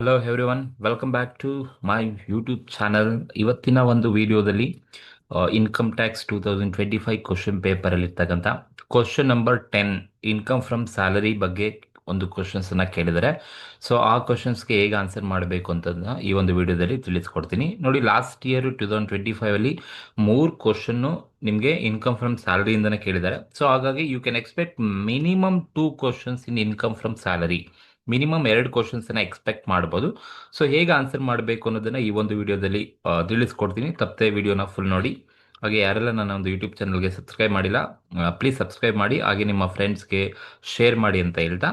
Hello everyone, welcome back to my YouTube channel. ಇವತ್ತಿನ ಒಂದು ವಿಡಿಯೋದಲ್ಲಿ ಇನ್ಕಮ್ ಟ್ಯಾಕ್ಸ್ 2025 ಕ್ವಶನ್ ಪೇಪರಲ್ಲಿ ಇರ್ತಕ್ಕಂಥ question number 10 income from salary ಬಗ್ಗೆ ಒಂದು ಕ್ವಶನ್ಸ್ ಅನ್ನ ಕೇಳಿದರೆ. ಸೊ ಆ ಕ್ವಶನ್ಸ್ಗೆ ಹೇಗೆ ಆನ್ಸರ್ ಮಾಡಬೇಕು ಅಂತದನ್ನ ಈ ಒಂದು ವಿಡಿಯೋದಲ್ಲಿ ತಿಳಿಸ್ಕೊಡ್ತೀನಿ. ನೋಡಿ, ಲಾಸ್ಟ್ ಇಯರ್ 2025 ಅಲ್ಲಿ 3 ಕ್ವಶನ್ನು ನಿಮಗೆ ಇನ್ಕಮ್ ಫ್ರಮ್ ಸ್ಯಾಲರಿಯಿಂದನೇ ಕೇಳಿದ್ದಾರೆ. ಸೊ ಹಾಗಾಗಿ you can expect minimum 2 questions in income from salary. Minimum 2 questions expect ಮಾಡ್ಬೋದು. ಸೊ ಹೇಗೆ ಆನ್ಸರ್ ಮಾಡಬೇಕು ಅನ್ನೋದನ್ನ ಈ ಒಂದು ವಿಡಿಯೋದಲ್ಲಿ ತಿಳಿಸ್ಕೊಡ್ತೀನಿ. ತಪ್ಪದೆ ವಿಡಿಯೋನ ಫುಲ್ ನೋಡಿ. ಹಾಗೆ ಯಾರೆಲ್ಲ ನನ್ನ ಒಂದು ಯೂಟ್ಯೂಬ್ ಚಾನಲ್ಗೆ ಸಬ್ಸ್ಕ್ರೈಬ್ ಮಾಡಿಲ್ಲ, ಪ್ಲೀಸ್ ಸಬ್ಸ್ಕ್ರೈಬ್ ಮಾಡಿ. ಹಾಗೆ ನಿಮ್ಮ ಫ್ರೆಂಡ್ಸ್ಗೆ ಶೇರ್ ಮಾಡಿ ಅಂತ ಹೇಳ್ತಾ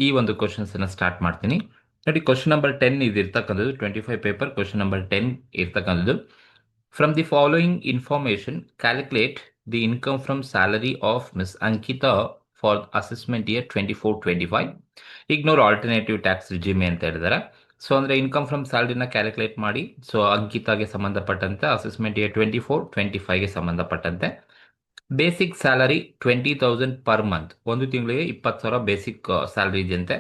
ಈ ಒಂದು ಕ್ವಶನ್ಸನ್ನು ಸ್ಟಾರ್ಟ್ ಮಾಡ್ತೀನಿ. ನೋಡಿ, ಕ್ವಶನ್ ನಂಬರ್ 10 ಇದು ಇರ್ತಕ್ಕಂಥದ್ದು 25 ಪೇಪರ್ ಕ್ವಶನ್ ನಂಬರ್ 10 ಇರ್ತಕ್ಕಂಥದ್ದು. From the following information calculate the income from salary of Miss Ankita for assessment year 24-25. Ignore alternative tax regime ಅಂತ ಹೇಳಿದ್ದಾರೆ. ಸೊ ಅಂದರೆ ಇನ್ಕಮ್ ಫ್ರಮ್ ಸ್ಯಾಲರಿನ ಕ್ಯಾಲ್ಕುಲೇಟ್ ಮಾಡಿ. ಸೊ ಅಂಕಿತಾಗೆ ಸಂಬಂಧಪಟ್ಟಂತೆ, ಅಸೆಸ್ಮೆಂಟ್ ಇಯರ್ 24-25ಗೆ ಸಂಬಂಧಪಟ್ಟಂತೆ ಬೇಸಿಕ್ ಸ್ಯಾಲರಿ 20,000 ಪರ್ ಮಂತ್. ಒಂದು ತಿಂಗಳಿಗೆ 20,000 ಬೇಸಿಕ್ ಸ್ಯಾಲರಿ ಇದೆಯಂತೆ.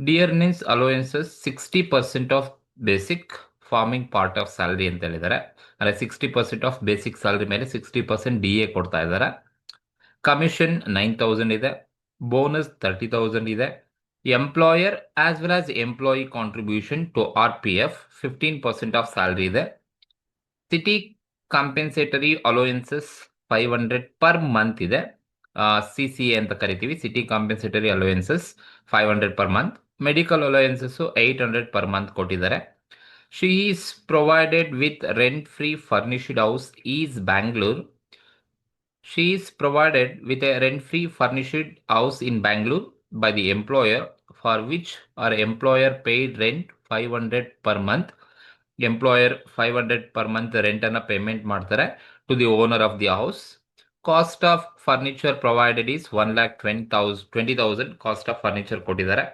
Dearness allowances 60% of basic farming part of salary ಅಂತ ಹೇಳಿದ್ದಾರೆ. ಅಂದರೆ 60% ಆಫ್ ಬೇಸಿಕ್ ಸ್ಯಾಲರಿ ಮೇಲೆ 60% DA ಕೊಡ್ತಾ ಇದ್ದಾರೆ. ಕಮಿಷನ್ 9,000 ಇದೆ. ಬೋನಸ್ 30,000 ಇದೆ. Employer as well as employee contribution to RPF 15% of salary ಇದೆ. City compensatory allowances 500 per month ಇದೆ. CCA ಅಂತ ಕರಿತೀವಿ, city compensatory allowances 500 per month. Medical allowances 800 per month ಕೊಟ್ಟಿದ್ದಾರೆ. She is provided with rent free furnished house is Bangalore. She is provided with a rent-free furnished house in Bangalore by the employer, for which her employer paid rent 500 per month. Employer 500 per month rent ಅನ್ನ payment ಮಾಡ್ತಾರೆ to the owner of the house. Cost of furniture provided is 1,20,000 cost of furniture ಕೊಟ್ಟಿದ್ದಾರೆ.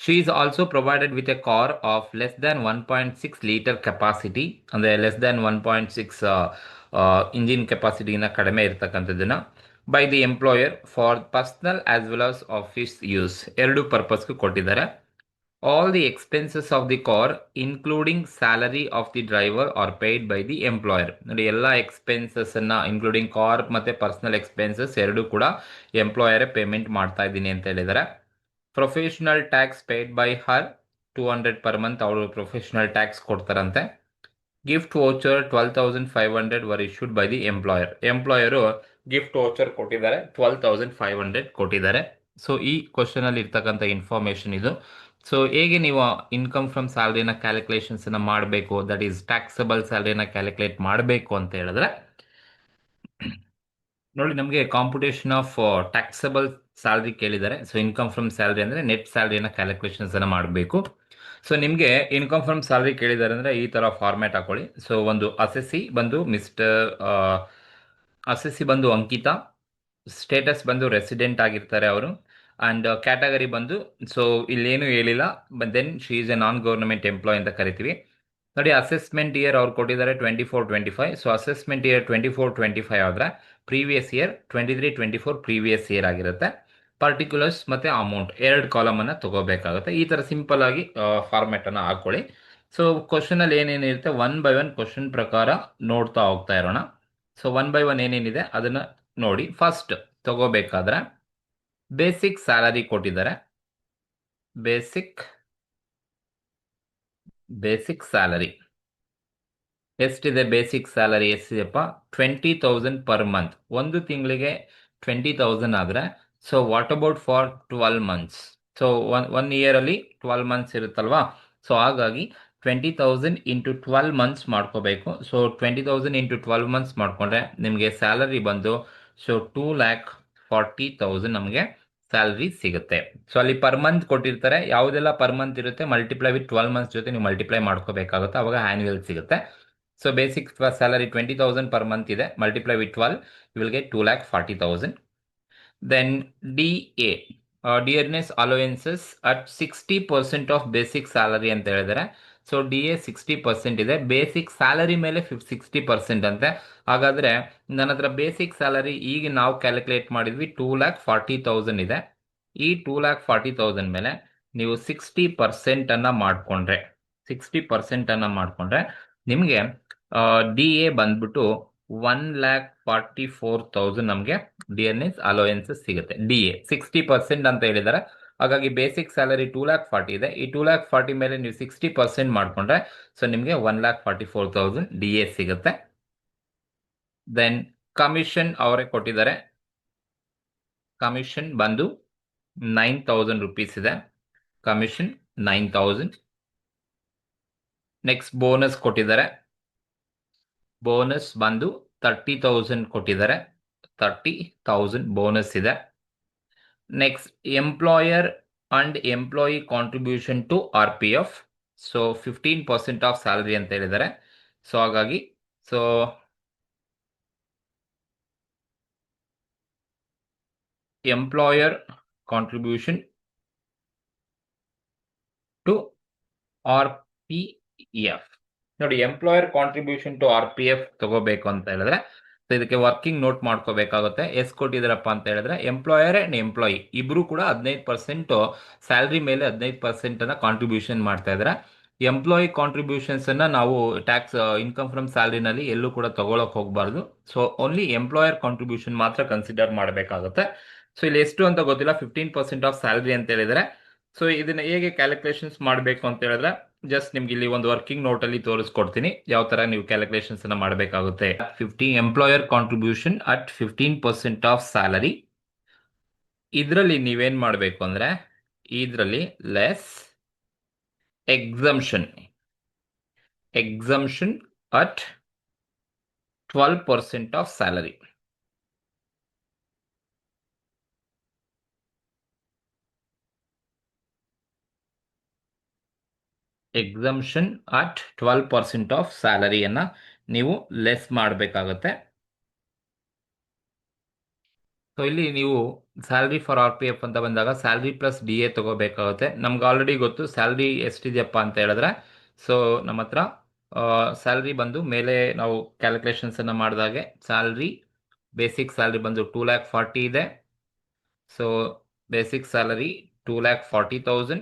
She is also provided with a car of less than 1.6 liter capacity, ಅಂದರೆ less than 1.6 engine ಕೆಪಾಸಿಟಿನ ಕಡಿಮೆ ಇರ್ತಕ್ಕಂಥದ್ದನ್ನು by the employer for personal as well as office use. ಎರಡು ಪರ್ಪಸ್ಗೂ ಕೊಟ್ಟಿದ್ದಾರೆ. All the expenses of the car including salary of the driver are paid by the employer. ನೋಡಿ, ಎಲ್ಲ expenses ಅನ್ನ ಇನ್ಕ್ಲೂಡಿಂಗ್ ಕಾರ್ ಮತ್ತೆ ಪರ್ಸನಲ್ ಎಕ್ಸ್ಪೆನ್ಸಸ್ ಎರಡು ಕೂಡ ಎಂಪ್ಲಾಯರೇ ಪೇಮೆಂಟ್ ಮಾಡ್ತಾ ಇದ್ದೀನಿ ಅಂತ ಹೇಳಿದ್ದಾರೆ. Professional tax paid by her 200 per month. ಅವರು ಪ್ರೊಫೆಷನಲ್ ಟ್ಯಾಕ್ಸ್ ಕೊಡ್ತಾರಂತೆ. Gift voucher 12,500 var issued by the employer. Employer gift voucher ಕೊಟ್ಟಿದ್ದಾರೆ, 12,500 ಕೊಟ್ಟಿದ್ದಾರೆ. ಸೊ ಈ ಕ್ವಶನ್ ಅಲ್ಲಿ ಇರ್ತಕ್ಕಂಥ ಇನ್ಫಾರ್ಮೇಶನ್ ಇದು. ಸೊ ಹೇಗೆ ನೀವು ಇನ್ಕಮ್ ಫ್ರಮ್ ಸ್ಯಾಲರಿನ ಕ್ಯಾಲ್ಕುಲೇಷನ್ಸ್ ಅನ್ನ ಮಾಡಬೇಕು, ದಟ್ ಈಸ್ ಟ್ಯಾಕ್ಸಬಲ್ ಸ್ಯಾಲರಿನ ಕ್ಯಾಲ್ಕುಲೇಟ್ ಮಾಡಬೇಕು ಅಂತ ಹೇಳಿದ್ರೆ, ನೋಡಿ, ನಮಗೆ ಕಾಂಪ್ಯುಟೇಷನ್ ಆಫ್ ಟ್ಯಾಕ್ಸಬಲ್ ಸ್ಯಾಲರಿ ಕೇಳಿದ್ದಾರೆ. ಸೊ ಇನ್ಕಮ್ ಫ್ರಮ್ ಸ್ಯಾಲರಿ ಅಂದರೆ ನೆಟ್ ಸ್ಯಾಲರಿನ ಕ್ಯಾಲ್ಕುಲೇಷನ್ಸ್ ಅನ್ನು ಮಾಡಬೇಕು. ಸೊ ನಿಮಗೆ ಇನ್ಕಮ್ ಫ್ರಮ್ ಸ್ಯಾಲರಿ ಕೇಳಿದ್ದಾರೆ ಅಂದರೆ ಈ ಥರ ಫಾರ್ಮ್ಯಾಟ್ ಹಾಕೊಳ್ಳಿ. ಸೊ ಒಂದು ಅಸೆಸಿ ಬಂದು ಅಸೆಸಿ ಬಂದು ಅಂಕಿತಾ, ಸ್ಟೇಟಸ್ ಬಂದು ರೆಸಿಡೆಂಟ್ ಆಗಿರ್ತಾರೆ ಅವರು, ಆ್ಯಂಡ್ ಕ್ಯಾಟಗರಿ ಬಂದು, ಸೊ ಇಲ್ಲೇನು ಹೇಳಿಲ್ಲ, then she is a non government employee ಅಂತ ಕರಿತೀವಿ. ನೋಡಿ, ಅಸೆಸ್ಮೆಂಟ್ ಇಯರ್ ಅವ್ರು ಕೊಟ್ಟಿದ್ದಾರೆ 24-25. ಸೊ ಅಸೆಸ್ಮೆಂಟ್ ಇಯರ್ 24-25 ಆದರೆ ಪ್ರೀವಿಯಸ್ ಇಯರ್ 23-24 ಪ್ರೀವಿಯಸ್ ಇಯರ್ ಆಗಿರುತ್ತೆ. ಪರ್ಟಿಕ್ಯುಲರ್ಸ್ ಮತ್ತು ಅಮೌಂಟ್ ಎರಡು ಕಾಲಮನ್ನು ತಗೋಬೇಕಾಗುತ್ತೆ. ಈ ಥರ ಸಿಂಪಲ್ ಆಗಿ ಫಾರ್ಮ್ಯಾಟನ್ನು ಹಾಕ್ಕೊಳ್ಳಿ. ಸೊ ಕ್ವಶನಲ್ಲಿ ಏನೇನಿರುತ್ತೆ ಒನ್ ಬೈ ಒನ್ ಕ್ವಶನ್ ಪ್ರಕಾರ ನೋಡ್ತಾ ಹೋಗ್ತಾ ಇರೋಣ. ಸೊ ಒನ್ ಬೈ ಒನ್ ಏನೇನಿದೆ ಅದನ್ನು ನೋಡಿ. ಫಸ್ಟ್ ತಗೋಬೇಕಾದ್ರೆ ಬೇಸಿಕ್ ಸ್ಯಾಲರಿ ಕೊಟ್ಟಿದ್ದಾರೆ. ಬೇಸಿಕ್ ಸ್ಯಾಲರಿ ಎಷ್ಟಿದೆ? ಬೇಸಿಕ್ ಸ್ಯಾಲರಿ ಎಷ್ಟಿದೆಪ್ಪ? 20,000 ಪರ್ ಮಂತ್. ಒಂದು ತಿಂಗಳಿಗೆ 20,000 ಆದರೆ, so what about for 12 months? So one ಇಯರಲ್ಲಿ 12 ಮಂತ್ಸ್ ಇರುತ್ತಲ್ವಾ? ಸೊ ಹಾಗಾಗಿ 20,000 ಇಂಟು 12 ಮಂತ್ಸ್ ಮಾಡ್ಕೋಬೇಕು. ಸೊ 20,000 ಇಂಟು 12 ಮಂತ್ಸ್ ಮಾಡಿಕೊಂಡ್ರೆ ನಿಮಗೆ ಸ್ಯಾಲರಿ ಬಂದು ಸೊ 2,40,000 ನಮಗೆ ಸ್ಯಾಲರಿ ಸಿಗುತ್ತೆ. ಸೊ ಅಲ್ಲಿ ಪರ್ ಮಂತ್ ಕೊಟ್ಟಿರ್ತಾರೆ. ಯಾವುದೆಲ್ಲ ಪರ್ ಮಂತ್ ಇರುತ್ತೆ ಮಲ್ಟಿಪ್ಲೈ ವಿತ್ 12 ಮಂತ್ಸ್ ಜೊತೆ ನೀವು ಮಲ್ಟಿಪ್ಲೈ ಮಾಡ್ಕೋಬೇಕಾಗುತ್ತೆ, ಅವಾಗ ಆ್ಯನ್ಯುವಲ್ ಸಿಗುತ್ತೆ. So basic salary 20,000 per month ಇದೆ, multiply with 12 you will get 2,40,000. Then DA, dearness allowances at 60% of basic salary ಅಂತ ಹೇಳಿದರೆ. ಸೊ DA 60% ಇದೆ, ಬೇಸಿಕ್ ಸ್ಯಾಲರಿ ಮೇಲೆ 60% ಅಂತೆ. ಹಾಗಾದರೆ ನನ್ನ ಹತ್ರ ಬೇಸಿಕ್ ಸ್ಯಾಲರಿ ಈಗ ನಾವು ಕ್ಯಾಲ್ಕುಲೇಟ್ ಮಾಡಿದ್ವಿ 2,40,000 ಇದೆ. ಈ 2,40,000 ಮೇಲೆ ನೀವು 60% ಮಾಡಿಕೊಂಡ್ರೆ 60% ನಿಮಗೆ ಡಿ ಎ ಬಂದ್ಬಿಟ್ಟು 1,44,000 ನಮಗೆ ಡಿ ಎನ್ ಎಸ್ ಅಲೋಯನ್ಸಸ್ ಸಿಗುತ್ತೆ. ಡಿ ಎ 60% ಅಂತ ಹೇಳಿದ್ದಾರೆ. ಹಾಗಾಗಿ ಬೇಸಿಕ್ ಸ್ಯಾಲರಿ 2,40,000 ಇದೆ. ಈ 2,40,000 ಮೇಲೆ ನೀವು 60% ಮಾಡಿಕೊಂಡ್ರೆ ಸೊ ನಿಮಗೆ 1,44,000 ಡಿ ಎ ಸಿಗುತ್ತೆ. ದೆನ್ ಕಮಿಷನ್ ಅವರೇ ಕೊಟ್ಟಿದ್ದಾರೆ. ಕಮಿಷನ್ ಬಂದು 9,000 rupees ಇದೆ. ಕಮಿಷನ್ 9,000. ನೆಕ್ಸ್ಟ್ ಬೋನಸ್ ಕೊಟ್ಟಿದ್ದಾರೆ. ಬೋನಸ್ ಬಂದು 30,000 ಕೊಟ್ಟಿದ್ದಾರೆ. 30,000 ಬೋನಸ್ ಇದೆ. Next employer and employee contribution to R P F. So 15% of salary ಅಂತ ಹೇಳಿದ್ದಾರೆ. ಸೊ ಹಾಗಾಗಿ so employer contribution to R P F ನೋಡಿ, employer contribution to R P F ತಗೋಬೇಕು ಅಂತ ಹೇಳಿದ್ರೆ ಇದಕ್ಕೆ ವರ್ಕಿಂಗ್ ನೋಟ್ ಮಾಡ್ಕೋಬೇಕಾಗುತ್ತೆ. ಎಷ್ಟು ಕೊಟ್ಟಿದ್ದಾರಪ್ಪ ಅಂತ ಹೇಳಿದ್ರೆ ಎಂಪ್ಲಾಯರ್ ಅಂಡ್ ಎಂಪ್ಲಾಯಿ ಇಬ್ರು ಕೂಡ 15% ಸ್ಯಾಲ್ರಿ ಮೇಲೆ 15% ಕಾಂಟ್ರಿಬ್ಯೂಷನ್ ಮಾಡ್ತಾ ಇದ್ದಾರೆ. ಎಂಪ್ಲಾಯಿ ಕಾಂಟ್ರಿಬ್ಯೂಷನ್ಸ್ ಅನ್ನ ನಾವು ಟ್ಯಾಕ್ಸ್ ಇನ್ಕಮ್ ಫ್ರಮ್ ಸ್ಯಾಲ್ರಿನಲ್ಲಿ ಎಲ್ಲೂ ಕೂಡ ತಗೊಳಕ್ ಹೋಗಬಾರ್ದು. ಸೊ ಓನ್ಲಿ ಎಂಪ್ಲಾಯರ್ ಕಾಂಟ್ರಿಬ್ಯೂಷನ್ ಮಾತ್ರ ಕನ್ಸಿಡರ್ ಮಾಡಬೇಕಾಗುತ್ತೆ. ಸೊ ಇಲ್ಲಿ ಎಷ್ಟು ಅಂತ ಗೊತ್ತಿಲ್ಲ, 15% ಆಫ್ ಸ್ಯಾಲ್ರಿ ಅಂತ ಹೇಳಿದ್ರೆ. ಸೊ ಇದನ್ನ ಹೇಗೆ ಕ್ಯಾಲ್ಕುಲೇಷನ್ಸ್ ಮಾಡಬೇಕು ಅಂತ ಹೇಳಿದ್ರೆ ಜಸ್ಟ್ ನಿಮ್ಗೆ ಇಲ್ಲಿ ಒಂದು ವರ್ಕಿಂಗ್ ನೋಟ್ ಅಲ್ಲಿ ತೋರಿಸ್ಕೊಡ್ತೀನಿ ಯಾವ ತರ ನೀವು ಕ್ಯಾಲ್ಕುಲೇಷನ್ಸ್ ಅನ್ನ ಮಾಡಬೇಕಾಗುತ್ತೆ. 50 employer contribution at 15% of salary. ಇದರಲ್ಲಿ ನೀವೇನ್ ಮಾಡಬೇಕು ಅಂದ್ರೆ ಇದರಲ್ಲಿ less exemption at 12% of salary. Exemption at 12% of ಸ್ಯಾಲರಿಯನ್ನ ನೀವು ಲೆಸ್ ಮಾಡಬೇಕಾಗುತ್ತೆ. ಸೊ ಇಲ್ಲಿ ನೀವು salary for R P F ಅಂತ ಬಂದಾಗ ಸ್ಯಾಲ್ರಿ ಪ್ಲಸ್ ಡಿ ಎ ತಗೋಬೇಕಾಗುತ್ತೆ. ನಮ್ಗೆ ಆಲ್ರೆಡಿ ಗೊತ್ತು ಸ್ಯಾಲ್ರಿ ಎಷ್ಟಿದೆಯಪ್ಪ ಅಂತ ಹೇಳಿದ್ರೆ. ಸೊ ನಮ್ಮ ಹತ್ರ ಸ್ಯಾಲ್ರಿ ಬಂದು ಮೇಲೆ ನಾವು ಕ್ಯಾಲ್ಕುಲೇಷನ್ಸ್ ಅನ್ನ ಮಾಡಿದಾಗೆ ಸ್ಯಾಲ್ರಿ ಬೇಸಿಕ್ ಸ್ಯಾಲ್ರಿ ಬಂದು 2,40,000 ಇದೆ. So basic salary 2,40,000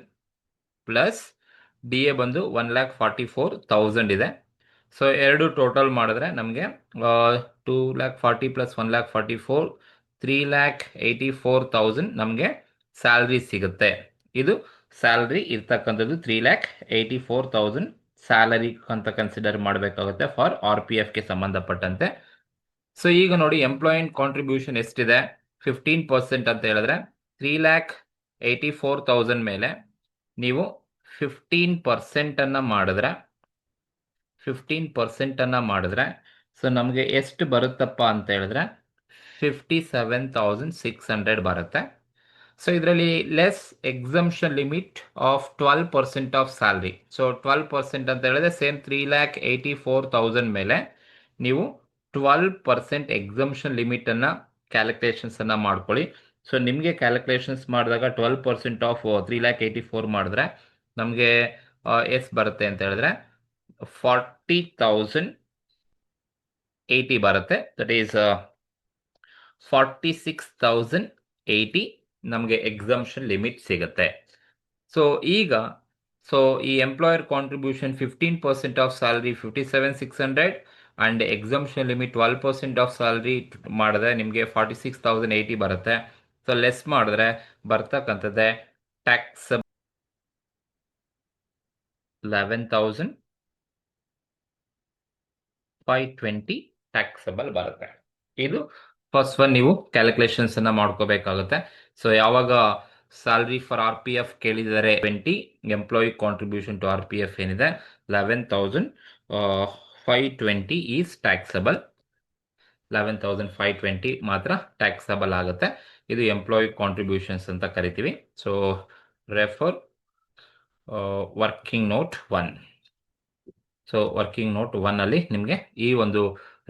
plus D A ಬಂದು 1,44,000 ಇದೆ. ಸೊ ಎರಡು ಟೋಟಲ್ ಮಾಡಿದ್ರೆ ನಮಗೆ 2,40,000 ಪ್ಲಸ್ 1,44,000 3,84,000 ನಮಗೆ ಸ್ಯಾಲ್ರಿ ಸಿಗುತ್ತೆ. ಇದು ಸ್ಯಾಲ್ರಿ ಇರ್ತಕ್ಕಂಥದ್ದು 3,84,000 ಸ್ಯಾಲರಿ ಅಂತ ಕನ್ಸಿಡರ್ ಮಾಡಬೇಕಾಗುತ್ತೆ ಫಾರ್ ಆರ್ ಪಿ ಎಫ್ಗೆ ಸಂಬಂಧಪಟ್ಟಂತೆ. ಸೊ ಈಗ ನೋಡಿ ಎಂಪ್ಲಾಯಿ ಕಾಂಟ್ರಿಬ್ಯೂಷನ್ ಎಷ್ಟಿದೆ 15% ಅಂತ ಹೇಳಿದ್ರೆ 3,84,000 ಮೇಲೆ ನೀವು 15% ಮಾಡಿದ್ರೆ ಸೊ ನಮಗೆ ಎಷ್ಟು ಬರುತ್ತಪ್ಪ ಅಂತ ಹೇಳಿದ್ರೆ 57,600 ಬರುತ್ತೆ. ಸೊ ಇದರಲ್ಲಿ less exemption limit of 12% of salary. So 12% ಅಂತ ಹೇಳಿದ್ರೆ ಸೇಮ್ 3,84,000 ಮೇಲೆ ನೀವು 12% ಎಕ್ಸಂಪ್ಷನ್ ಲಿಮಿಟ್ ಅನ್ನ ಕ್ಯಾಲ್ಕುಲೇಷನ್ಸ್ ಅನ್ನ ಮಾಡ್ಕೊಳ್ಳಿ. ಸೊ ನಿಮಗೆ ಕ್ಯಾಲ್ಕುಲೇಷನ್ಸ್ ಮಾಡಿದಾಗ 12% ಆಫ್ 3,84,000 ಮಾಡಿದ್ರೆ ನಮಗೆ ಎಷ್ಟು ಬರುತ್ತೆ ಅಂತ ಹೇಳಿದ್ರೆ 40,080 ಬರುತ್ತೆ. ದಟ್ ಈಸ್ 46,080 ನಮಗೆ ಎಕ್ಸಂಪ್ಷನ್ ಲಿಮಿಟ್ ಸಿಗುತ್ತೆ. ಸೊ ಈಗ ಈ employer contribution 15% of salary 57,600 and exemption limit 12% of salary ಮಾಡಿದ್ರೆ ನಿಮಗೆ 46,080 ಬರುತ್ತೆ. ಸೊ ಲೆಸ್ ಮಾಡಿದ್ರೆ ಬರ್ತಕ್ಕಂಥದ್ದೇ ಟ್ಯಾಕ್ಸ್ 11,520 ಟ್ಯಾಕ್ಸಬಲ್ ಬರುತ್ತೆ. ಇದು ಫಸ್ಟ್ ಒನ್ ನೀವು ಕ್ಯಾಲ್ಕುಲೇಷನ್ಸ್ ಅನ್ನ ಮಾಡ್ಕೋಬೇಕಾಗುತ್ತೆ. ಸೊ ಯಾವಾಗ salary for R P F ಕೇಳಿದರೆ 20 employee contribution to R P F ಏನಿದೆ 11,520 ಈಸ್ ಟ್ಯಾಕ್ಸಬಲ್. 11,520 ಮಾತ್ರ ಟ್ಯಾಕ್ಸಬಲ್ ಆಗುತ್ತೆ. ಇದು ಎಂಪ್ಲಾಯಿ ಕಾಂಟ್ರಿಬ್ಯೂಷನ್ಸ್ ಅಂತ ಕರಿತೀವಿ. So refer working note 1. So working note 1 ಅಲ್ಲಿ ನಿಮಗೆ ಈ ಒಂದು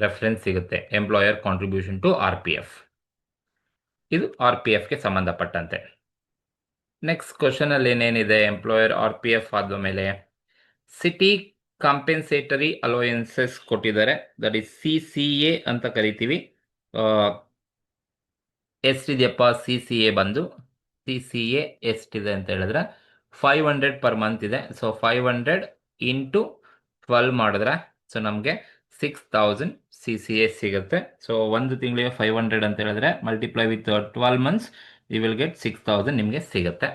ರೆಫರೆನ್ಸ್ ಸಿಗುತ್ತೆ, employer contribution to R P F. ಇದು ಆರ್ ಪಿ ಎಫ್ಗೆ ಸಂಬಂಧಪಟ್ಟಂತೆ. ನೆಕ್ಸ್ಟ್ ಕ್ವಶನ್ ಅಲ್ಲಿ ಏನೇನಿದೆ, ಎಂಪ್ಲಾಯರ್ ಆರ್ ಪಿ ಎಫ್ ಆದ ಮೇಲೆ ಸಿಟಿ ಕಾಂಪೆನ್ಸೇಟರಿ ಅಲೋಯನ್ಸಸ್ ಕೊಟ್ಟಿದ್ದಾರೆ. That is C C A ಅಂತ ಕರಿತೀವಿ. ಎಷ್ಟಿದೆಯಪ್ಪ ಸಿ ಸಿ ಎ ಬಂದು ಸಿ ಸಿ ಎ ಎಷ್ಟಿದೆ ಅಂತ ಹೇಳಿದ್ರೆ 500 ಪರ್ ಮಂತ್ ಇದೆ. ಸೊ 500 ಇಂಟು 12 ಮಾಡಿದ್ರೆ ಸೊ ನಮಗೆ 6000 ಸಿ ಸಿ ಎ ಸಿಗುತ್ತೆ. ಸೊ ಒಂದು ತಿಂಗಳಿಗೆ 500 ಅಂತ ಹೇಳಿದ್ರೆ multiply with 12 months you will get 6000 ನಿಮಗೆ ಸಿಗುತ್ತೆ.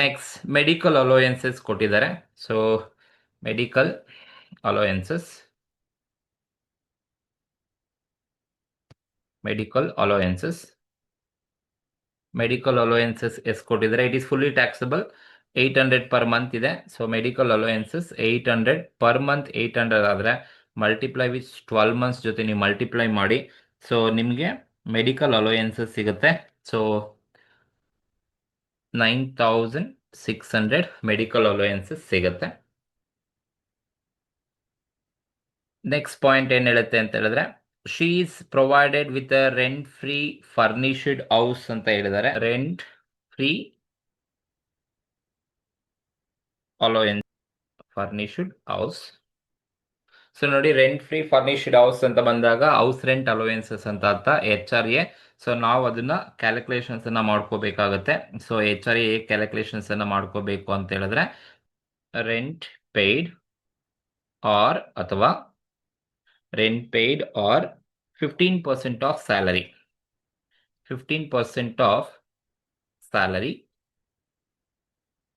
ನೆಕ್ಸ್ಟ್ ಮೆಡಿಕಲ್ ಅಲೋಯನ್ಸಸ್ ಕೊಟ್ಟಿದ್ದಾರೆ. So medical allowances medical allowances medical allowances ಎಷ್ಟು ಕೊಟ್ಟಿದ್ದಾರೆ? It is fully taxable. 800 per month ಇದೆ. So medical allowances 800 per month. 800 ಆದರೆ ಮಲ್ಟಿಪ್ಲೈ ವಿತ್ 12 ಮಂತ್ಸ್ ಜೊತೆ ನೀವು ಮಲ್ಟಿಪ್ಲೈ ಮಾಡಿ. ಸೊ ನಿಮಗೆ ಮೆಡಿಕಲ್ ಅಲೋಯನ್ಸಸ್ ಸಿಗುತ್ತೆ. ಸೊ 9600 ಮೆಡಿಕಲ್ ಅಲೋಯನ್ಸಸ್ ಸಿಗುತ್ತೆ. ನೆಕ್ಸ್ಟ್ ಪಾಯಿಂಟ್ ಏನು ಹೇಳುತ್ತೆ ಅಂತ ಹೇಳಿದ್ರೆ, she is provided with a rent free furnished house ಅಂತ ಹೇಳಿದ್ದಾರೆ. Rent free allowance furnished house. So ನೋಡಿ, ರೆಂಟ್ ಫ್ರೀ ಫರ್ನಿಶ್ಡ್ ಹೌಸ್ ಅಂತ ಬಂದಾಗ ಹೌಸ್ ರೆಂಟ್ ಅಲೋಯನ್ಸಸ್ ಅಂತ ಅರ್ಥ, HRA. ಸೊ ನಾವು ಅದನ್ನ ಕ್ಯಾಲ್ಕುಲೇಷನ್ಸ್ ಅನ್ನ ಮಾಡ್ಕೋಬೇಕಾಗುತ್ತೆ. ಸೊ HRA ಕ್ಯಾಲ್ಕುಲೇಷನ್ಸ್ ಅನ್ನ ಮಾಡ್ಕೋಬೇಕು ಅಂತ ಹೇಳಿದ್ರೆ ರೆಂಟ್ ಪೇಯ್ಡ್ ಆರ್ ಅಥವಾ rent paid or 15% of salary. 15% of salary.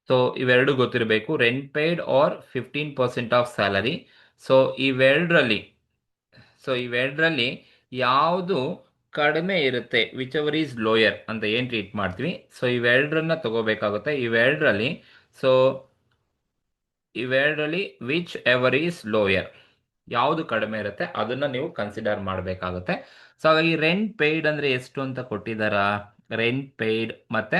So ಇವೆರಡು ಗೊತ್ತಿರಬೇಕು, rent paid or 15% of salary. So ಇವೆರಡರಲ್ಲಿ ಯಾವುದು ಕಡಿಮೆ ಇರುತ್ತೆ, ವಿಚ್ ಎವರ್ ಈಸ್ ಲೋಯರ್ ಅಂತ ಏನು ಟ್ರೀಟ್ ಮಾಡ್ತೀವಿ. ಸೊ ಇವೆರಡರನ್ನ ತಗೋಬೇಕಾಗುತ್ತೆ. ಇವೆರಡರಲ್ಲಿ ವಿಚ್ ಎವರ್ ಈಸ್ ಲೋಯರ್, ಯಾವುದು ಕಡಿಮೆ ಇರುತ್ತೆ ಅದನ್ನ ನೀವು ಕನ್ಸಿಡರ್ ಮಾಡಬೇಕಾಗುತ್ತೆ. ಸೊ ಹಾಗಾಗಿ ರೆಂಟ್ ಪೇಯ್ಡ್ ಅಂದ್ರೆ ಎಷ್ಟು ಅಂತ ಕೊಟ್ಟಿದ್ದಾರಾ? ರೆಂಟ್ ಪೇಯ್ಡ್ ಮತ್ತೆ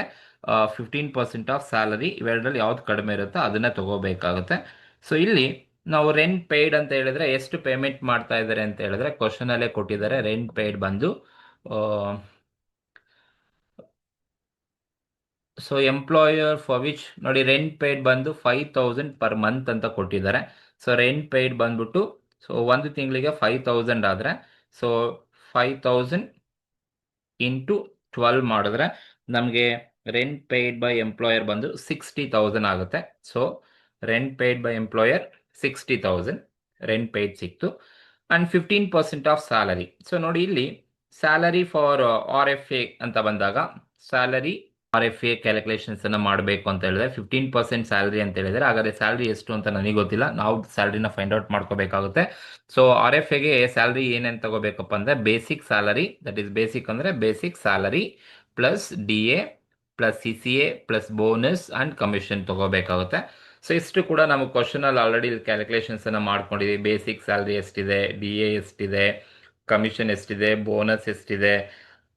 15% ಆಫ್ ಸ್ಯಾಲರಿ, ಇವೆರಡರಲ್ಲಿ ಯಾವ್ದು ಕಡಿಮೆ ಇರುತ್ತೋ ಅದನ್ನ ತಗೋಬೇಕಾಗುತ್ತೆ. ಸೊ ಇಲ್ಲಿ ನಾವು ರೆಂಟ್ ಪೇಯ್ಡ್ ಅಂತ ಹೇಳಿದ್ರೆ ಎಷ್ಟು ಪೇಮೆಂಟ್ ಮಾಡ್ತಾ ಇದ್ದಾರೆ ಅಂತ ಹೇಳಿದ್ರೆ ಕ್ವಶನ್ ಅಲ್ಲೇ ಕೊಟ್ಟಿದ್ದಾರೆ. ರೆಂಟ್ ಪೇಯ್ಡ್ ಬಂದು ಸೊ ಎಂಪ್ಲಾಯರ್ ಫಾರ್ ವಿಚ್ ನೋಡಿ, ರೆಂಟ್ ಪೇಯ್ಡ್ ಬಂದು 5000 ಪರ್ ಮಂತ್ ಅಂತ ಕೊಟ್ಟಿದ್ದಾರೆ. ಸೊ ರೆಂಟ್ ಪೇಯ್ಡ್ ಬಂದ್ಬಿಟ್ಟು ಸೊ ಒಂದು ತಿಂಗಳಿಗೆ 5000 ಆದರೆ ಸೊ 5000 ಇಂಟು 12 ಮಾಡಿದ್ರೆ ನಮಗೆ ರೆಂಟ್ ಪೇಯ್ಡ್ ಬೈ ಎಂಪ್ಲಾಯರ್ ಬಂದು 60,000 ಆಗುತ್ತೆ. So rent paid by employer 60,000 rent paid ಸಿಕ್ತು. And 15% of salary. ಸೊ ನೋಡಿ, ಇಲ್ಲಿ ಸ್ಯಾಲರಿ ಫಾರ್ RFA ಅಂತ ಬಂದಾಗ ಸ್ಯಾಲರಿ RFA ಕ್ಯಾಲ್ಕುಲೇಷನ್ಸ್ ಅನ್ನ ಮಾಡಬೇಕು ಅಂತ ಹೇಳಿದ್ರೆ 15% ಸ್ಯಾಲರಿ ಅಂತ ಹೇಳಿದ್ರೆ, ಹಾಗಾದ್ರೆ ಸ್ಯಾಲರಿ ಎಷ್ಟು ಅಂತ ನನಗೆ ಗೊತ್ತಿಲ್ಲ, ನಾವು ಸ್ಯಾಲರಿನ ಫೈಂಡ್ ಔಟ್ ಮಾಡ್ಕೋಬೇಕಾಗುತ್ತೆ. ಸೊ RFAಗೆ ಸ್ಯಾಲರಿ ಏನೇನು ತಗೋಬೇಕಪ್ಪ ಅಂದ್ರೆ basic salary, that is basic ಅಂದ್ರೆ basic salary plus DA plus CCA plus bonus and commission ತಗೋಬೇಕಾಗುತ್ತೆ. ಸೊ ಇಷ್ಟು ಕೂಡ ನಾವು ಕ್ವಶನ್ ಅಲ್ಲಿ ಆಲ್ರೆಡಿ ಕ್ಯಾಲ್ಕುಲೇಷನ್ಸ್ ಅನ್ನ ಮಾಡ್ಕೊಂಡಿದ್ದೀವಿ. ಬೇಸಿಕ್ ಸ್ಯಾಲರಿ ಎಷ್ಟಿದೆ, DA ಎಷ್ಟಿದೆ, ಕಮಿಷನ್ ಎಷ್ಟಿದೆ, ಬೋನಸ್ ಎಷ್ಟಿದೆ,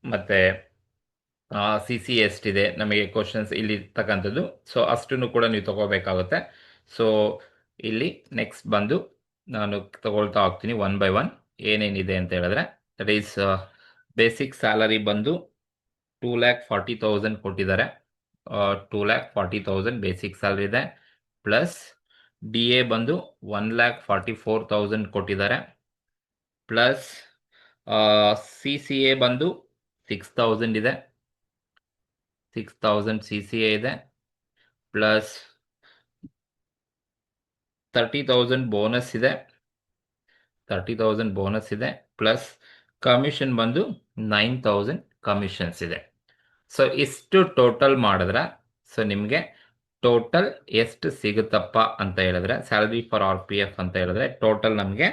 ಮತ್ತೆ CC ಎಷ್ಟಿದೆ, ನಮಗೆ ಕ್ವಶನ್ಸ್ ಇಲ್ಲಿ ಇರ್ತಕ್ಕಂಥದ್ದು. ಸೊ ಅಷ್ಟನ್ನು ಕೂಡ ನೀವು ತಗೋಬೇಕಾಗುತ್ತೆ. ಸೊ ಇಲ್ಲಿ ನೆಕ್ಸ್ಟ್ ಬಂದು ನಾನು ತಗೊಳ್ತಾ ಹೋಗ್ತೀನಿ ಒನ್ ಬೈ ಒನ್ ಏನೇನಿದೆ ಅಂತ ಹೇಳಿದ್ರೆ, ದಟ್ ಈಸ್ ಬೇಸಿಕ್ ಸ್ಯಾಲರಿ ಬಂದು 2,40,000 ಕೊಟ್ಟಿದ್ದಾರೆ. 2,40,000 ಬೇಸಿಕ್ ಸ್ಯಾಲರಿ ಇದೆ. ಪ್ಲಸ್ DA ಬಂದು 1,44,000 ಕೊಟ್ಟಿದ್ದಾರೆ. ಪ್ಲಸ್ CCA ಬಂದು 6,000 ಇದೆ. 6,000 CCA ಇದೆ. ಪ್ಲಸ್ 30,000 ಬೋನಸ್ ಇದೆ. 30,000 ಬೋನಸ್ ಇದೆ. ಪ್ಲಸ್ ಕಮಿಷನ್ ಬಂದು 9,000 ಕಮಿಷನ್ಸ್ ಇದೆ. ಸೊ ಇಷ್ಟು ಟೋಟಲ್ ಮಾಡಿದ್ರೆ ಸೊ ನಿಮಗೆ ಟೋಟಲ್ ಎಷ್ಟು ಸಿಗುತ್ತಪ್ಪ ಅಂತ ಹೇಳಿದ್ರೆ, ಸ್ಯಾಲರಿ ಫಾರ್ RPF ಅಂತ ಹೇಳಿದ್ರೆ ಟೋಟಲ್ ನಮಗೆ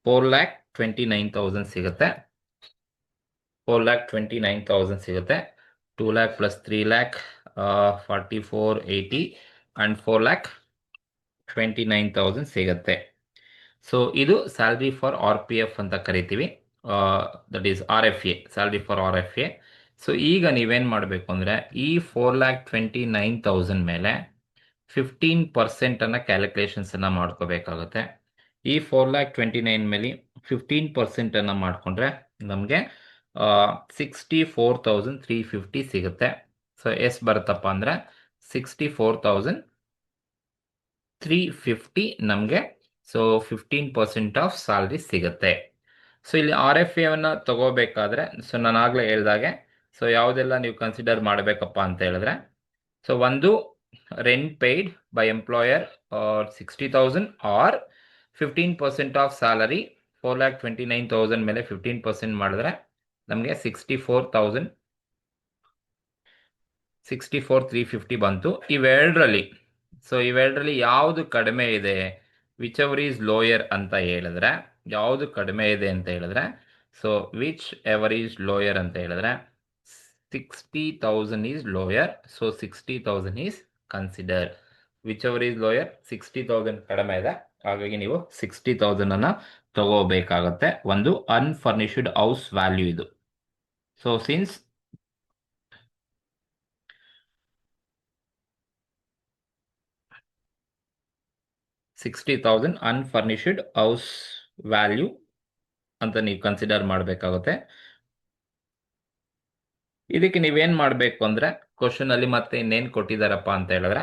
4,29,000 ಸಿಗುತ್ತೆ. 4,29,000 ಸಿಗುತ್ತೆ. 2 lakh ಪ್ಲಸ್ 3 lakh 44,80 ಅಂಡ್ 4,29,000 ಸಿಗುತ್ತೆ. ಸೊ ಇದು ಸ್ಯಾಲರಿ ಫಾರ್ RPF ಅಂತ ಕರಿತೀವಿ. That is RFA, salary for RFA. So ಈಗ ನೀವೇನು ಮಾಡಬೇಕು ಅಂದರೆ ಈ 4,29,000 ಮೇಲೆ 15% ಅನ್ನ ಕ್ಯಾಲ್ಕುಲೇಷನ್ಸ್ ಅನ್ನ ಮಾಡ್ಕೋಬೇಕಾಗುತ್ತೆ. ಈ 4,29,000 ಮೇಲೆ 15% ಅನ್ನ ಮಾಡಿಕೊಂಡ್ರೆ ನಮಗೆ 64,350 ಸಿಗುತ್ತೆ. ಸೊ ಎಷ್ಟು ಬರುತ್ತಪ್ಪ ಅಂದರೆ 64,350 ನಮಗೆ. ಸೊ 15% ಆಫ್ ಸ್ಯಾಲರಿ ಸಿಗುತ್ತೆ. ಸೊ ಇಲ್ಲಿ RFA ಅನ್ನ ತಗೋಬೇಕಾದ್ರೆ ಸೊ ನಾನು ಆಗಲೇ ಹೇಳ್ದಾಗೆ ಸೊ ಯಾವುದೆಲ್ಲ ನೀವು ಕನ್ಸಿಡರ್ ಮಾಡಬೇಕಪ್ಪ ಅಂತ ಹೇಳಿದ್ರೆ, ಸೊ ಒಂದು rent paid by employer 60,000 or 15% of salary 4,29,000 ಮೇಲೆ 15% ಮಾಡಿದ್ರೆ ನಮಗೆ 64,350 ಬಂತು. ಇವೆರಡರಲ್ಲಿ ಯಾವುದು ಕಡಿಮೆ ಇದೆ, ವಿಚ್ ಎವರ್ ಈಸ್ ಲೋಯರ್ ಅಂತ ಹೇಳಿದ್ರೆ, ಯಾವುದು ಕಡಿಮೆ ಇದೆ ಅಂತ ಹೇಳಿದ್ರೆ, so which ever is lower ಅಂತ ಹೇಳಿದ್ರೆ 60,000 is lower. So 60,000 is consider. Which ever is lower, 60,000 ಕಡಿಮೆ ಇದೆ, ಹಾಗಾಗಿ ನೀವು 60,000 ಅನ್ನ ತಗೋಬೇಕಾಗತ್ತೆ. ಒಂದು ಅನ್ಫರ್ನಿಶ್ಡ್ ಹೌಸ್ ವ್ಯಾಲ್ಯೂ ಇದು. So since 60,000 unfurnished house value ಅಂತ ನೀವು ಕನ್ಸಿಡರ್ ಮಾಡಬೇಕಾಗುತ್ತೆ. ಇದಕ್ಕೆ ನೀವೇನ್ ಮಾಡಬೇಕು ಅಂದ್ರೆ, ಕ್ವಶನ್ ಅಲ್ಲಿ ಮತ್ತೆ ಇನ್ನೇನು ಕೊಟ್ಟಿದ್ದಾರಪ್ಪ ಅಂತ ಹೇಳಿದ್ರೆ,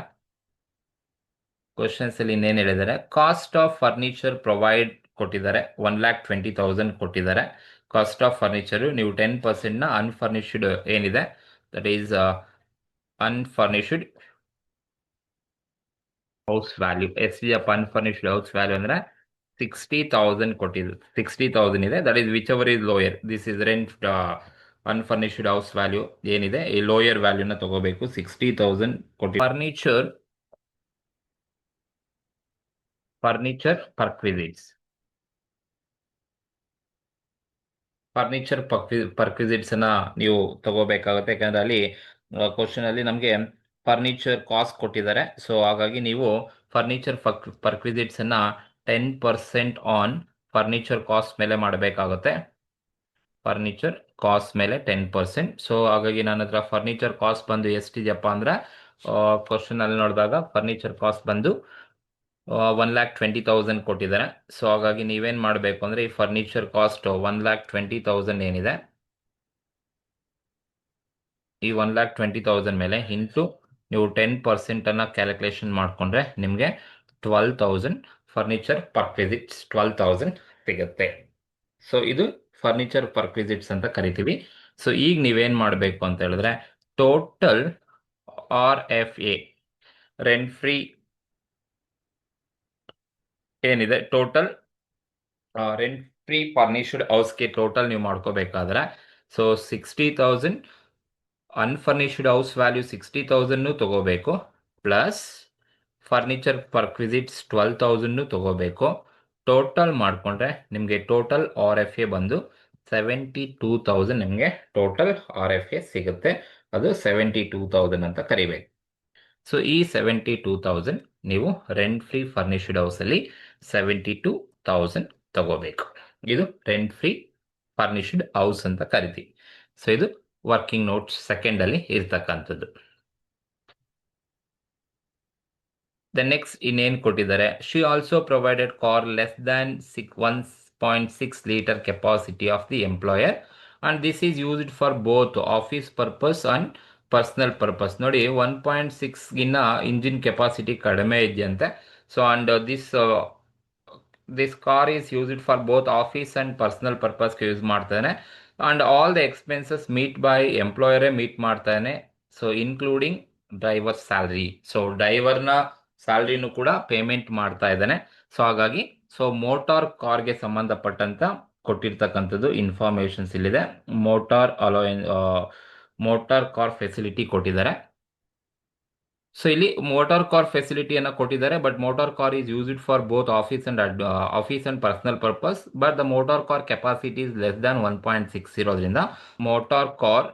ಕ್ವಶನ್ಸ್ ಅಲ್ಲಿ ಇನ್ನೇನು ಹೇಳಿದ್ದಾರೆ, ಕಾಸ್ಟ್ ಆಫ್ ಫರ್ನಿಚರ್ ಪ್ರೊವೈಡ್ ಕೊಟ್ಟಿದ್ದಾರೆ, 1,20,000 ಕೊಟ್ಟಿದ್ದಾರೆ. ಕಾಸ್ಟ್ ಆಫ್ ಫರ್ನಿಚರ್ ನೀವು 10% ನ ಅನ್ಫರ್ನಿಶ್ಡ್ ಏನಿದೆ, that is unfurnished house value. ಎಷ್ಟಿದೆಯಪ್ಪ ಅನ್ಫರ್ನಿಶ್ಡ್ ಹೌಸ್ ವ್ಯಾಲ್ಯೂ ಅಂದ್ರೆ 60,000 ಕೊಟ್ಟಿದ್ದು, 60,000 ಇದೆ. That is whichever is lower. This is rent unfurnished house value ಏನಿದೆ, ಈ ಲೋಯರ್ ವ್ಯಾಲ್ಯೂನ ತಗೋಬೇಕು. 60,000 ಕೊಟ್ಟಿ ಫರ್ನಿಚರ್ ಪರ್ಕ್ವಿಸಿಟ್ಸ್ ಅನ್ನ ನೀವು ತಗೋಬೇಕಾಗುತ್ತೆ. ಯಾಕಂದ್ರೆ ಅಲ್ಲಿ ಕ್ವಶನ್ ಅಲ್ಲಿ ನಮಗೆ ಫರ್ನಿಚರ್ ಕಾಸ್ಟ್ ಕೊಟ್ಟಿದ್ದಾರೆ. ಸೊ ಹಾಗಾಗಿ ನೀವು ಫರ್ನಿಚರ್ ಪರ್ಕ್ವಿಸಿಟ್ಸ್ ಅನ್ನ 10% ಆನ್ ಫರ್ನಿಚರ್ ಕಾಸ್ಟ್ ಮೇಲೆ ಮಾಡಬೇಕಾಗುತ್ತೆ. ಫರ್ನಿಚರ್ ಕಾಸ್ಟ್ ಮೇಲೆ 10%. ಸೊ ಹಾಗಾಗಿ ನನ್ನ ಹತ್ರ ಫರ್ನಿಚರ್ ಕಾಸ್ಟ್ ಬಂದು ಎಷ್ಟಿದೆಯಪ್ಪ ಅಂದ್ರೆ, ಕ್ವಶನ್ ಅಲ್ಲಿ ನೋಡಿದಾಗ ಫರ್ನಿಚರ್ ಕಾಸ್ಟ್ ಬಂದು 1,20,000 ಕೊಟ್ಟಿದ್ದಾರೆ. ಸೊ ಹಾಗಾಗಿ ನೀವೇನ್ ಮಾಡಬೇಕು ಅಂದ್ರೆ, ಈ ಫರ್ನಿಚರ್ ಕಾಸ್ಟ್ 1,20,000 ಏನಿದೆ, ಈ 1,20,000 ಮೇಲೆ ಇಂಟು ನೀವು 10% ಅನ್ನ ಕ್ಯಾಲ್ಕುಲೇಷನ್ ಮಾಡ್ಕೊಂಡ್ರೆ ನಿಮಗೆ 12,000 ಫರ್ನಿಚರ್ ಪರ್ಕ್ವಿಸಿಟ್ಸ್ 12,000 ಸಿಗುತ್ತೆ. ಸೊ ಇದು ಫರ್ನಿಚರ್ ಪರ್ಕ್ವಿಸಿಟ್ಸ್ ಅಂತ ಕರಿತೀವಿ. ಸೊ ಈಗ ನೀವೇನ್ ಮಾಡಬೇಕು ಅಂತ ಹೇಳಿದ್ರೆ, ಟೋಟಲ್ RFA ರೆಂಟ್ ಫ್ರೀ ಏನಿದೆ, ಟೋಟಲ್ ರೆಂಟ್ ಫ್ರೀ ಫರ್ನಿಶ್ಡ್ ಹೌಸ್ಗೆ ಟೋಟಲ್ ನೀವು ಮಾಡ್ಕೋಬೇಕಾದ್ರೆ, ಸೊ 60,000 ಅನ್ಫರ್ನಿಶ್ಡ್ ಹೌಸ್ ವ್ಯಾಲ್ಯೂ 60,000 ತಗೋಬೇಕು, ಪ್ಲಸ್ ಫರ್ನಿಚರ್ ಪರ್ಕ್ವಿಸಿಟ್ಸ್ 12,000 ತಗೋಬೇಕು. ಟೋಟಲ್ ಮಾಡಿಕೊಂಡ್ರೆ ನಿಮಗೆ ಟೋಟಲ್ RFA ಬಂದು 72,000 ನಿಮಗೆ ಟೋಟಲ್ RFA ಸಿಗುತ್ತೆ. ಅದು 72,000 ಅಂತ ಕರಿಬೇಕು. ಸೊ ಈ 72,000 ನೀವು ರೆಂಟ್ ಫ್ರೀ ಫರ್ನಿಶ್ಡ್ ಹೌಸಲ್ಲಿ 72,000 ತಗೋಬೇಕು. ಇದು ರೆಂಟ್ ಫ್ರೀ ಫರ್ನಿಶ್ಡ್ ಹೌಸ್ ಅಂತ ಕರಿತೀವಿ. ಸೊ ಇದು ವರ್ಕಿಂಗ್ ನೋಟ್ಸ್ ಸೆಕೆಂಡ್ ಅಲ್ಲಿ ಇರ್ತಕ್ಕಂಥದ್ದು. ದ ನೆಕ್ಸ್ಟ್ ಇನ್ನೇನು ಕೊಟ್ಟಿದ್ದಾರೆ, she also provided car less than 1.6 litre capacity of the employer and this is used for both office purpose and personal purpose. ನೋಡಿ, 1.6 engine capacity ಕಡಿಮೆ ಇದೆಯಂತೆ. So and this car is used for both office and personal ಪರ್ಪಸ್ಗೆ use ಮಾಡ್ತಾನೆ. And all the expenses meet by ಎಂಪ್ಲಾಯರೇ meet ಮಾಡ್ತಾನೆ. So including driver salary. So ಡ್ರೈವರ್ನ ಸ್ಯಾಲ್ರಿನೂ ಕೂಡ ಪೇಮೆಂಟ್ ಮಾಡ್ತಾ ಇದ್ದಾನೆ. ಸೊ ಹಾಗಾಗಿ ಮೋಟಾರ್ ಕಾರ್ಗೆ ಸಂಬಂಧಪಟ್ಟಂತ ಕೊಟ್ಟಿರ್ತಕ್ಕಂಥದ್ದು ಇನ್ಫಾರ್ಮೇಶನ್ಸ್ ಇಲ್ಲಿದೆ. ಮೋಟಾರ್ ಕಾರ್ ಫೆಸಿಲಿಟಿ ಕೊಟ್ಟಿದ್ದಾರೆ. ಸೊ ಇಲ್ಲಿ ಮೋಟಾರ್ ಕಾರ್ ಫೆಸಿಲಿಟಿಯನ್ನು ಕೊಟ್ಟಿದ್ದಾರೆ, but motor car is used for both office and personal purpose, but the motor car capacity is less than 1.6 ಇರೋದ್ರಿಂದ ಮೋಟಾರ್ ಕಾರ್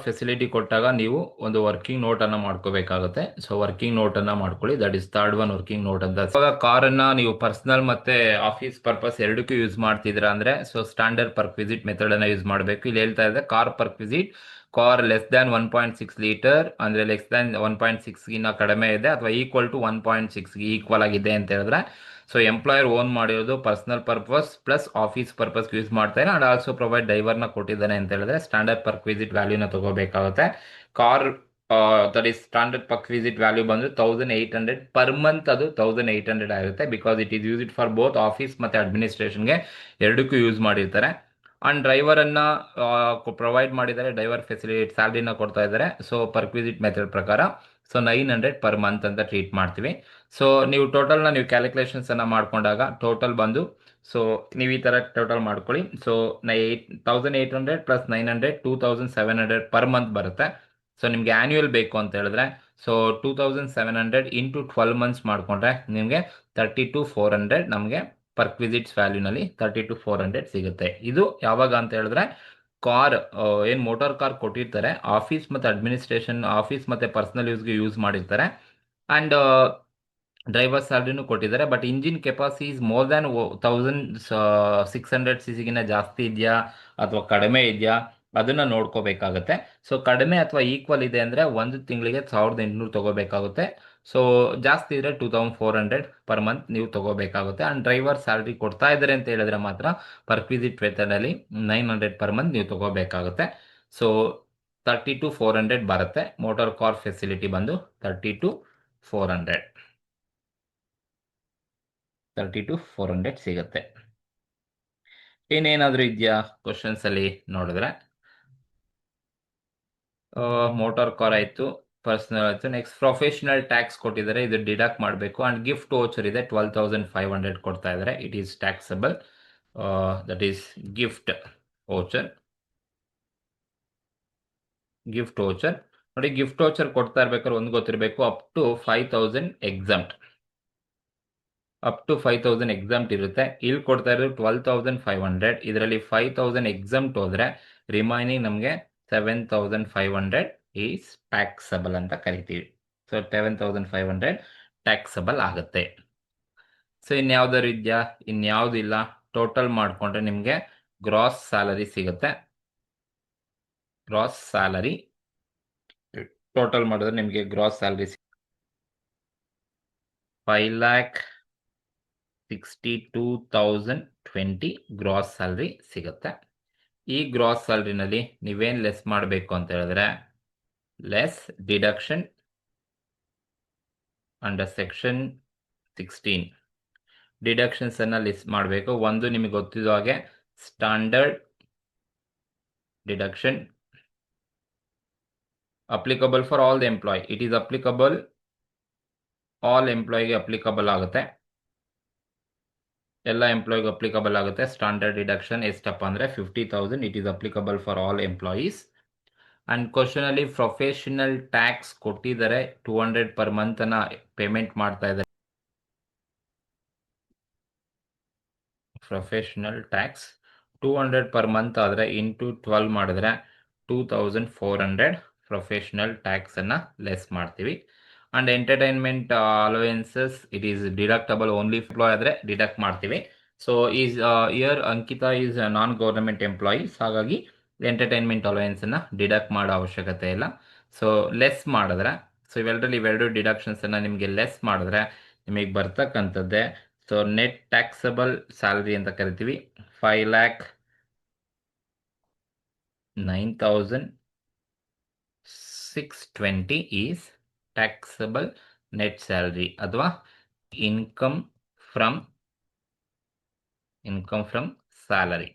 ಫೆಸಿಲಿಟಿ ಕೊಟ್ಟಾಗ ನೀವು ಒಂದು ವರ್ಕಿಂಗ್ ನೋಟ್ ಅನ್ನ ಮಾಡ್ಕೋಬೇಕಾಗುತ್ತೆ. ಸೊ ವರ್ಕಿಂಗ್ ನೋಟ್ ಅನ್ನ ಮಾಡ್ಕೊಳ್ಳಿ, that is third one working note ಅಂತ. Car ಅನ್ನ ನೀವು ಪರ್ಸನಲ್ ಮತ್ತೆ ಆಫೀಸ್ ಪರ್ಪಸ್ ಎರಡಕ್ಕೂ ಯೂಸ್ ಮಾಡ್ತಿದ್ದೀರಾ ಅಂದ್ರೆ, ಸೊ ಸ್ಟ್ಯಾಂಡರ್ಡ್ ಪರ್ಕ್ವಿಸಿಟ್ ಮೆಥಡ್ ಅನ್ನ ಯೂಸ್ ಮಾಡಬೇಕು. ಇಲ್ಲಿ ಹೇಳ್ತಾ ಇದೆ car ಪರ್ಕ್ವಿಸಿಟ್, car less than 1.6 litre ಅಂದ್ರೆ ಲೆಸ್ ದ್ಯಾನ್ 1.6 ಕಡಿಮೆ ಇದೆ ಅಥವಾ ಈಕ್ವಲ್ ಟು 1.6 ಈಕ್ವಲ್ ಆಗಿದೆ ಅಂತ ಹೇಳಿದ್ರೆ, ಸೊ ಎಂಪ್ಲಾಯರ್ ಓನ್ ಮಾಡಿರೋದು personal purpose plus office purpose use ಮಾಡ್ತಾರೆ. ಅಂಡ್ ಆಲ್ಸೋ ಪ್ರೊವೈಡ್ ಡ್ರೈವರ್ನ ಕೊಟ್ಟಿದ್ದಾನೆ ಅಂತ ಹೇಳಿದ್ರೆ ಸ್ಟ್ಯಾಂಡರ್ಡ್ ಪರ್ಕ್ವಿಸಿಟ್ ವ್ಯಾಲ್ಯೂನ ತಗೋಬೇಕಾಗುತ್ತೆ. Car that is standard perquisite value ಬಂದು 1,800 ಪರ್ ಮಂತ್. ಅದು 1,800 ಆಗುತ್ತೆ, because it is used for both office ಮತ್ತೆ ಅಡ್ಮಿನಿಸ್ಟ್ರೇಷನ್ಗೆ ಎರಡಕ್ಕೂ ಯೂಸ್ ಮಾಡಿರ್ತಾರೆ. ಆ್ಯಂಡ್ ಡ್ರೈವರನ್ನು ಪ್ರೊವೈಡ್ ಮಾಡಿದ್ದಾರೆ, ಡ್ರೈವರ್ ಫೆಸಿಲಿಟಿ ಸ್ಯಾಲ್ರಿನ ಕೊಡ್ತಾ ಇದ್ದಾರೆ. ಸೊ ಪರ್ಕ್ವಿಸಿಟ್ ಮೆಥಡ್ ಪ್ರಕಾರ ಸೊ 900 ಪರ್ ಮಂತ್ ಅಂತ ಟ್ರೀಟ್ ಮಾಡ್ತೀವಿ. ಸೊ ನೀವು ಟೋಟಲ್ನ ನೀವು ಕ್ಯಾಲ್ಕುಲೇಷನ್ಸನ್ನು ಮಾಡ್ಕೊಂಡಾಗ ಟೋಟಲ್ ಬಂದು ಸೊ ನೀವು ಈ ಥರ ಟೋಟಲ್ ಮಾಡ್ಕೊಳ್ಳಿ. ಸೊ 1800 ಪ್ಲಸ್ 900 2700 ಪರ್ ಮಂತ್ ಬರುತ್ತೆ. ಸೊ ನಿಮಗೆ ಆ್ಯನ್ಯುಯಲ್ ಬೇಕು ಅಂತ ಹೇಳಿದ್ರೆ ಸೊ 2700 ಇಂಟು 12 ಮಂತ್ಸ್ ಮಾಡಿಕೊಂಡ್ರೆ ನಿಮಗೆ 32,400 ನಮಗೆ ಪರ್ಕ್ವಿಸಿಟ್ಸ್ ವ್ಯಾಲ್ಯೂನಲ್ಲಿ 32,400 ಸಿಗುತ್ತೆ. ಇದು ಯಾವಾಗ ಅಂತ ಹೇಳಿದ್ರೆ ಕಾರ್ ಏನು ಮೋಟಾರ್ ಕಾರ್ ಕೊಟ್ಟಿರ್ತಾರೆ, ಆಫೀಸ್ ಮತ್ತು ಅಡ್ಮಿನಿಸ್ಟ್ರೇಷನ್, ಆಫೀಸ್ ಮತ್ತು ಪರ್ಸನಲ್ ಯೂಸ್ಗೆ ಯೂಸ್ ಮಾಡಿರ್ತಾರೆ. ಆ್ಯಂಡ್ ಡ್ರೈವರ್ ಸ್ಯಾಲ್ರಿನೂ ಕೊಟ್ಟಿದ್ದಾರೆ. But engine capacity is more than 1600 C ಸಿಗಿನ ಜಾಸ್ತಿ ಇದೆಯಾ ಅಥವಾ ಕಡಿಮೆ ಇದೆಯಾ ಅದನ್ನು ನೋಡ್ಕೋಬೇಕಾಗುತ್ತೆ. ಸೊ ಕಡಿಮೆ ಅಥವಾ ಈಕ್ವಲ್ ಇದೆ ಅಂದರೆ ಒಂದು ತಿಂಗಳಿಗೆ 1800 ತೊಗೋಬೇಕಾಗುತ್ತೆ. ಸೊ ಜಾಸ್ತಿ ಇದ್ದರೆ 2400 ಪರ್ ಮಂತ್ ನೀವು ತೊಗೋಬೇಕಾಗುತ್ತೆ. ಆ್ಯಂಡ್ ಡ್ರೈವರ್ ಸ್ಯಾಲ್ರಿ ಕೊಡ್ತಾ ಇದ್ದಾರೆ ಅಂತ ಹೇಳಿದ್ರೆ ಮಾತ್ರ ಪರ್ಕ್ವಿಸಿಟ್ ವೇತನಲ್ಲಿ 900 ಪರ್ ಮಂತ್ ನೀವು ತೊಗೋಬೇಕಾಗುತ್ತೆ. ಸೊ 32,400 ಬರುತ್ತೆ. ಮೋಟಾರ್ ಕಾರ್ ಫೆಸಿಲಿಟಿ ಬಂದು 32,400 ಸಿಗುತ್ತೆ. ಇನ್ನೇನಾದರೂ ಇದೆಯಾ ಕ್ವಶನ್ಸಲ್ಲಿ ನೋಡಿದ್ರೆ? ಮೋಟಾರ್ ಕಾರ್ ಆಯಿತು, ಪರ್ಸನಲ್ ಆಯಿತು. ನೆಕ್ಸ್ಟ್ ಪ್ರೊಫೆಷನಲ್ ಟ್ಯಾಕ್ಸ್ ಕೊಟ್ಟಿದ್ದಾರೆ, ಇದು ಡಿಡಕ್ಟ್ ಮಾಡಬೇಕು. ಆ್ಯಂಡ್ ಗಿಫ್ಟ್ ವೋಚರ್ ಇದೆ 12,500 ಕೊಡ್ತಾ ಇದ್ದಾರೆ. It is taxable. That is gift voucher. ನೋಡಿ, ಗಿಫ್ಟ್ ವೋಚರ್ ಕೊಡ್ತಾ ಇರ್ಬೇಕಾದ್ರೆ ಒಂದು ಗೊತ್ತಿರಬೇಕು, up to 5,000 exempt. Up to 5,000 exempt ಇರುತ್ತೆ. ಇಲ್ಲಿ ಕೊಡ್ತಾ ಇರೋದು 12,500. ಇದರಲ್ಲಿ 5,000 ಎಕ್ಸಾಮ್ಟ್ ಹೋದರೆ ರಿಮೈನಿಂಗ್ ನಮಗೆ 7,500 ಈಸ್ ಟ್ಯಾಕ್ಸಬಲ್ ಅಂತ ಕರಿತೀವಿ. ಸೊ 7,500 ಟ್ಯಾಕ್ಸಬಲ್ ಆಗುತ್ತೆ. ಸೊ ಇನ್ಯಾವುದಾದ್ರು ಇದೆಯಾ? ಇನ್ಯಾವುದಿಲ್ಲ. ಟೋಟಲ್ ಮಾಡಿಕೊಂಡ್ರೆ ನಿಮಗೆ ಗ್ರಾಸ್ ಸ್ಯಾಲರಿ ಸಿಗುತ್ತೆ. ಗ್ರಾಸ್ ಸ್ಯಾಲರಿ ಟೋಟಲ್ ಮಾಡಿದ್ರೆ ನಿಮಗೆ ಗ್ರಾಸ್ ಸ್ಯಾಲರಿ 5,62,020 ಗ್ರಾಸ್ ಸ್ಯಾಲ್ರಿ ಸಿಗುತ್ತೆ. ಈ ಗ್ರಾಸ್ ಸ್ಯಾಲ್ರಿನಲ್ಲಿ ನೀವೇನು ಲೆಸ್ ಮಾಡಬೇಕು ಅಂತ ಹೇಳಿದ್ರೆ ಲೆಸ್ ಡಿಡಕ್ಷನ್ ಅಂಡರ್ ಸೆಕ್ಷನ್ 16 ಡಿಡಕ್ಷನ್ಸನ್ನು ಲಿಸ್ಟ್ ಮಾಡಬೇಕು. ಒಂದು ನಿಮಗೆ ಗೊತ್ತಿರೋ ಹಾಗೆ standard deduction applicable for all the employee. It is applicable all ಎಂಪ್ಲಾಯ್ಗೆ ಅಪ್ಲಿಕಬಲ್ ಆಗುತ್ತೆ, ಎಲ್ಲ ಎಂಪ್ಲಾಯ್ಗೆ ಅಪ್ಲಿಕಬಲ್ ಆಗುತ್ತೆ. ಸ್ಟ್ಯಾಂಡರ್ಡ್ ಡಿಡಕ್ಷನ್ ಎಷ್ಟಪ್ಪ ಅಂದರೆ 50,000. It is applicable for all employees. And ಕ್ವಶನಲ್ಲಿ ಪ್ರೊಫೆಷನಲ್ ಟ್ಯಾಕ್ಸ್ ಕೊಟ್ಟಿದ್ದಾರೆ, 200 ಪರ್ ಮಂತನ್ನು ಪೇಮೆಂಟ್ ಮಾಡ್ತಾ ಇದ್ದಾರೆ. ಪ್ರೊಫೆಷನಲ್ ಟ್ಯಾಕ್ಸ್ 200 ಪರ್ ಮಂತ್ ಆದರೆ ಇಂಟು 12 ಮಾಡಿದ್ರೆ 2,400 ಪ್ರೊಫೆಷನಲ್ ಟ್ಯಾಕ್ಸನ್ನು ಲೆಸ್ ಮಾಡ್ತೀವಿ. And entertainment allowances it is deductible only employee ಆದರೆ ಡಿಡಕ್ಟ್ ಮಾಡ್ತೀವಿ. So is here Ankita is non government employees, ಹಾಗಾಗಿ ಎಂಟರ್ಟೈನ್ಮೆಂಟ್ ಅಲೋವೆನ್ಸನ್ನು ಡಿಡಕ್ಟ್ ಮಾಡೋ ಅವಶ್ಯಕತೆ ಇಲ್ಲ. ಸೊ ಲೆಸ್ ಮಾಡಿದ್ರೆ, ಸೊ ಇವೆರಡು ಡಿಡಕ್ಷನ್ಸನ್ನು ನಿಮಗೆ ಲೆಸ್ ಮಾಡಿದ್ರೆ ನಿಮಗೆ ಬರ್ತಕ್ಕಂಥದ್ದೇ ಸೊ ನೆಟ್ ಟ್ಯಾಕ್ಸಬಲ್ ಸ್ಯಾಲ್ರಿ ಅಂತ ಕರಿತೀವಿ. 5,09,620 ಈಸ್ ಟ್ಯಾಕ್ಸಬಲ್ ನೆಟ್ ಸ್ಯಾಲ್ರಿ ಅಥವಾ income from salary.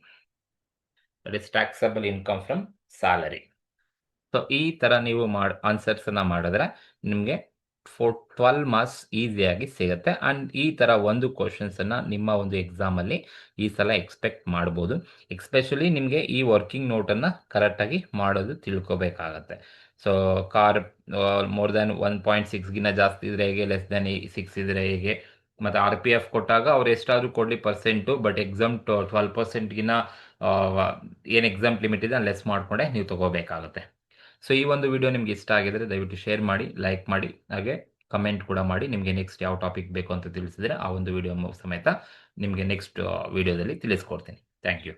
That is taxable income from salary. So ಈ ಥರ ನೀವು ಆನ್ಸರ್ಸನ್ನು ಮಾಡಿದ್ರೆ ನಿಮಗೆ 12 ಮಾರ್ಕ್ಸ್ ಈಸಿಯಾಗಿ ಸಿಗುತ್ತೆ. ಆ್ಯಂಡ್ ಈ ಥರ ಒಂದು ಕ್ವಶನ್ಸನ್ನು ನಿಮ್ಮ ಒಂದು ಎಕ್ಸಾಮಲ್ಲಿ ಈ ಸಲ ಎಕ್ಸ್ಪೆಕ್ಟ್ ಮಾಡ್ಬೋದು. ಎಕ್ಸ್ಪೆಷಲಿ ನಿಮಗೆ ಈ ವರ್ಕಿಂಗ್ ನೋಟನ್ನು ಕರೆಕ್ಟಾಗಿ ಮಾಡೋದು ತಿಳ್ಕೊಬೇಕಾಗತ್ತೆ. ಸೊ ಕಾರ್ ಮೋರ್ ದ್ಯಾನ್ 1.6ಗಿನ್ನ ಜಾಸ್ತಿ ಇದ್ದರೆ ಹೇಗೆ, ಲೆಸ್ ದ್ಯಾನ್ 6 ಇದ್ದರೆ ಹೇಗೆ, ಮತ್ತು RPF ಕೊಟ್ಟಾಗ ಅವ್ರು ಎಷ್ಟಾದರೂ ಕೊಡಲಿ ಪರ್ಸೆಂಟು, ಬಟ್ ಎಕ್ಸಾಮ್ 12%ಗಿನ್ನ ಏನು ಎಕ್ಸಾಮ್ ಲಿಮಿಟ್ ಇದೆ ಲೆಸ್ ಮಾಡಿಕೊಂಡೆ ನೀವು ತೊಗೋಬೇಕಾಗುತ್ತೆ. ಸೊ ಈ ಒಂದು ವಿಡಿಯೋ ನಿಮ್ಗೆ ಇಷ್ಟ ಆಗಿದ್ರೆ ದಯವಿಟ್ಟು ಶೇರ್ ಮಾಡಿ, ಲೈಕ್ ಮಾಡಿ, ಹಾಗೆ ಕಮೆಂಟ್ ಕೂಡ ಮಾಡಿ. ನಿಮಗೆ ನೆಕ್ಸ್ಟ್ ಯಾವ ಟಾಪಿಕ್ ಬೇಕು ಅಂತ ತಿಳಿಸಿದರೆ ಆ ಒಂದು ವಿಡಿಯೋ ಸಮೇತ ನಿಮಗೆ ನೆಕ್ಸ್ಟ್ ವಿಡಿಯೋದಲ್ಲಿ ತಿಳಿಸ್ಕೊಡ್ತೀನಿ. Thank you.